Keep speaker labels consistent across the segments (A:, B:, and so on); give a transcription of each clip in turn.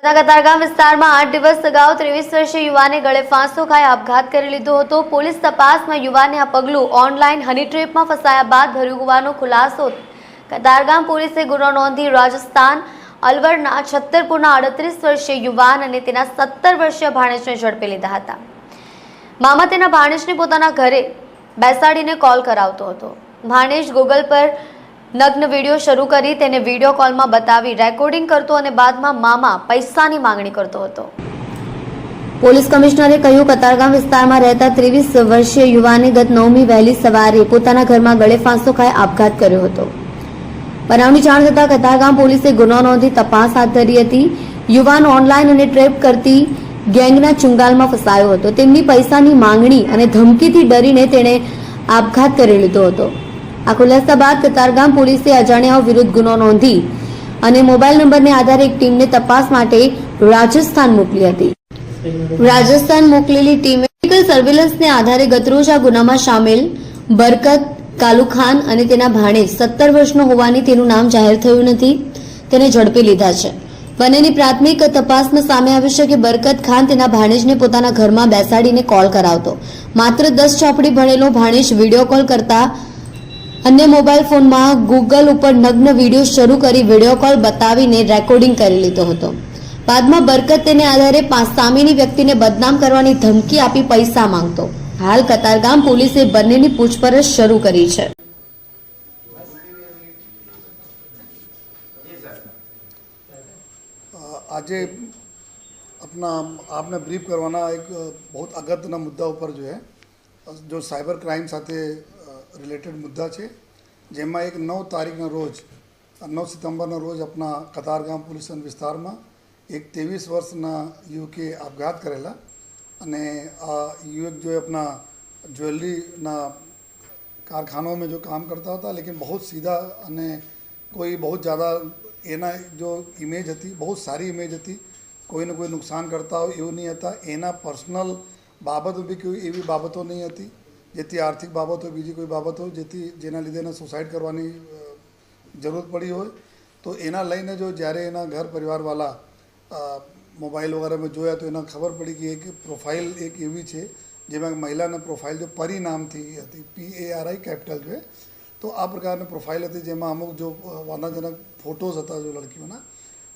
A: કતારગામ વિસ્તારમાં 8 દિવસ અગાઉ 23 વર્ષીય યુવાને ગળે ફાંસો ખાઈ આપઘાત કરી લીધો હતો। પોલીસ તપાસમાં યુવાને આ પગલું ઓનલાઈન હની ટ્રેપમાં ફસાયા બાદ ભર્યું હોવાનો ખુલાસો। કતારગામ પોલીસે ગુનો નોંધી રાજસ્થાન અલવરના છત્તરપુરના 38 વર્ષીય યુવાન અને તેના 17 વર્ષીય ભાણેજને ઝડપી લીધા હતા। મામા તેના ભાણેજને પોતાના ઘરે બેસાડીને કોલ કરાવતો હતો। ભાણેજ ગૂગલ પર નગ્ન વિડીયો શરૂ કરી તેને વિડીયો કોલમાં બતાવી રેકોર્ડિંગ કરતો અને બાદમાં મામા પૈસાની માંગણી કરતો હતો। પોલીસ કમિશનરે કહ્યું, કતારગામ વિસ્તારમાં રહેતા 23 વર્ષીય યુવાને ગત 9મી વહેલી સવારે પોતાના ઘરમાં ગળે ફાંસો ખાઈ આપઘાત કર્યો હતો। બનાવની જાણ થતાં કતારગામ પોલીસે ગુનો નોંધી તપાસ હાથ ધરી હતી। યુવાન ઓનલાઈન અને ટ્રેપ કરતી ગેંગના ચુંગાલમાં ફસાયો હતો। તેમની પૈસાની માંગણી અને ધમકીથી ડરીને તેણે આપઘાત કરી લીધો હતો। આ ખુલાસા બાદ કતારગામ પોલીસે અજાણ્યાઓ વિરુદ્ધ ગુનો નોંધી અને મોબાઈલ નંબરને આધારે એક ટીમને તપાસ માટે રાજસ્થાન મોકલી હતી। રાજસ્થાન મોકલેલી ટીમે ટેકનિકલ સર્વેલન્સને આધારે ગતરોજ આ ગુનામાં સામેલ બરકત કાલુ ખાન અને તેના ભાણેજ 17 વર્ષનો હોવાની તેનું નામ જાહેર થયું નથી, તેને ઝડપી લીધા છે। બંનેની પ્રાથમિક તપાસમાં સામે આવ્યું છે કે બરકત ખાન તેના ભાણેજને પોતાના ઘરમાં બેસાડીને કોલ કરાવતો। માત્ર 10 ચોપડી ભણેલો ભાણેજ વિડીયો કોલ કરતા અન્ય મોબાઈલ ફોનમાં ગૂગલ ઉપર નગ્ન વિડીયો શરૂ કરી વિડીયો કોલ બતાવીને રેકોર્ડિંગ કરી લીધો હતો। બાદમાં બરકત તેને આધારે સામેની વ્યક્તિને બદનામ કરવાની ધમકી આપી પૈસા માંગતો। હાલ કતારગામ પોલીસે બંનેની પૂછપરછ શરૂ કરી છે।
B: આજે अपना आपने ब्रीफ करवाना एक बहुत अगत्यना मुद्दा पर जो साइबर क्राइम साथे रिलेटेड मुद्दा है, जेमा एक 9 तारीखना रोज 9 सितंबरना रोज अपना कतारगाम पुलिस विस्तार में एक 23 वर्षना युवके आपघात करेला। अने आ युवक जो अपना ज्वेलरीना कारखानों में जो काम करता था, लेकिन बहुत सीधा अने कोई बहुत ज़्यादा एना जो इमेज थी बहुत सारी इमेज थी, कोई ने कोई नुकसान करता हो एवं नहीं था। एना पर्सनल बाबत भी कोई एवी बाबतों नहीं थी जेથી आर्थिक बाबत हो बीजी कोई बाबत हो जेથી જેના લીધે એને સુસાઇડ કરવાની જરૂરત પડી હોય। તો એના લઈને જો જ્યારે એના ઘર પરિવારવાળા મોબાઈલ વગેરેમાં જોયા તો એને ખબર પડી કે એક પ્રોફાઇલ એક એવી છે જેમાં મહિલાના પ્રોફાઇલ જો પરી નામથી હતી, PARI કેપિટલ છે। તો આ પ્રકારની પ્રોફાઇલ હતી જેમાં અમુક જો વાંધાજનક ફોટોઝ હતા જો લડકીઓના।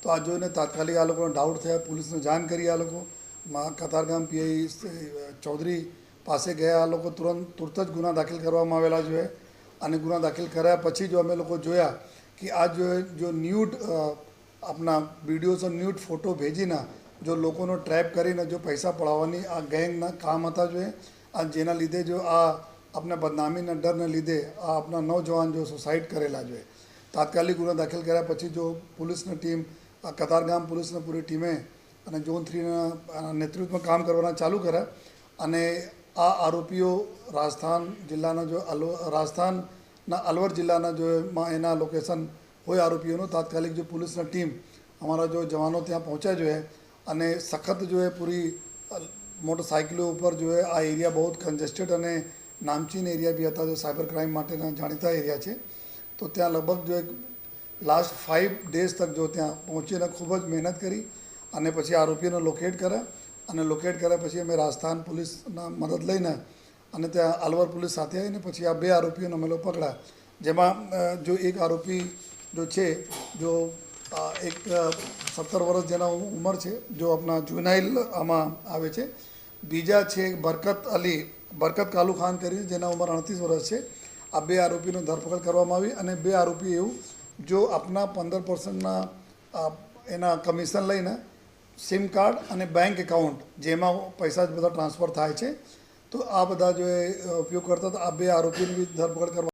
B: તો આ જોઈને તાત્કાલિક આ લોકોને ડાઉટ થયા, પોલીસને જાણ કરી। આ લોકો કતારગામ PI ચૌધરી પાસે ગયા। આ લોકો તુરત જ ગુના દાખલ કરવામાં આવેલા જોઈએ અને ગુના દાખલ કર્યા પછી જો અમે લોકો જોયા કે આ જો ન્યૂડ આપણા વિડીયોઝ और ન્યૂડ ફોટો ભેજીને જો લોકોનો ટ્રેપ કરીને જો પૈસા પડાવવાની આ ગેંગના કામ હતા જોઈએ। આ જેના લીધે જો આ अपना बदनामीના ડરને લીધે આ આપણા નौजवान जो सुसाइड करेला જોઈએ। तात्कालिक गुना दाखिल કર્યા પછી જો પોલીસની ટીમ કતારગામ પોલીસની પૂરી ટીમે અને ઝોન 3ના નેતૃત્વમાં કામ કરવાના ચાલુ કર્યા અને આ આરોપીઓ રાજસ્થાન જિલ્લાના જો રાજસ્થાનના અલવર જિલ્લાના જો એના લોકેશન હોય આરોપીઓનો તાત્કાલિક जो पुलिसની टीम हमारा जो जवानों ત્યાં પહોંચ્યા જોઈએ અને સખત जो है पूरी मोटरसाइकिलों ऊपर जो है आ एरिया बहुत कंजेस्टेड અને नामचीन एरिया भी था जो साइबर क्राइम माटेना जाणीता एरिया है। तो त्या लगभग जो एक लास्ट 5 डेज तक जो त्या पहुँचीने खूब ज मेहनत करी અને પછી આરોપીઓને લોકેટ કર્યા અને લોકેટ કર્યા પછી અમે રાજસ્થાન પોલીસના મદદ લઈને અને ત્યાં અલવર પોલીસ સાથે આવીને પછી આ 2 આરોપીઓને અમે લોકો પકડ્યા। જેમાં જો એક આરોપી जो છે જો એક 17 વર્ષ જેના ઉંમર છે જો આપણા જુનાઇલ આમાં આવે છે। બીજા છે બરકત કાલુ ખાન કરી જેના ઉંમર 38 વર્ષ છે। આ 2 આરોપીનો ધરપકડ કરવામાં આવી અને 2 આરોપી એવું જો આપણા 15% એના કમિશન લઈને સિમ કાર્ડ અને બેંક એકાઉન્ટ જેમાં પૈસા જ બધા ટ્રાન્સફર થાય છે, તો આ બધા જો એ ઉપયોગ કરતા હતા। આ 2 આરોપીની બી ધરપકડ કરવા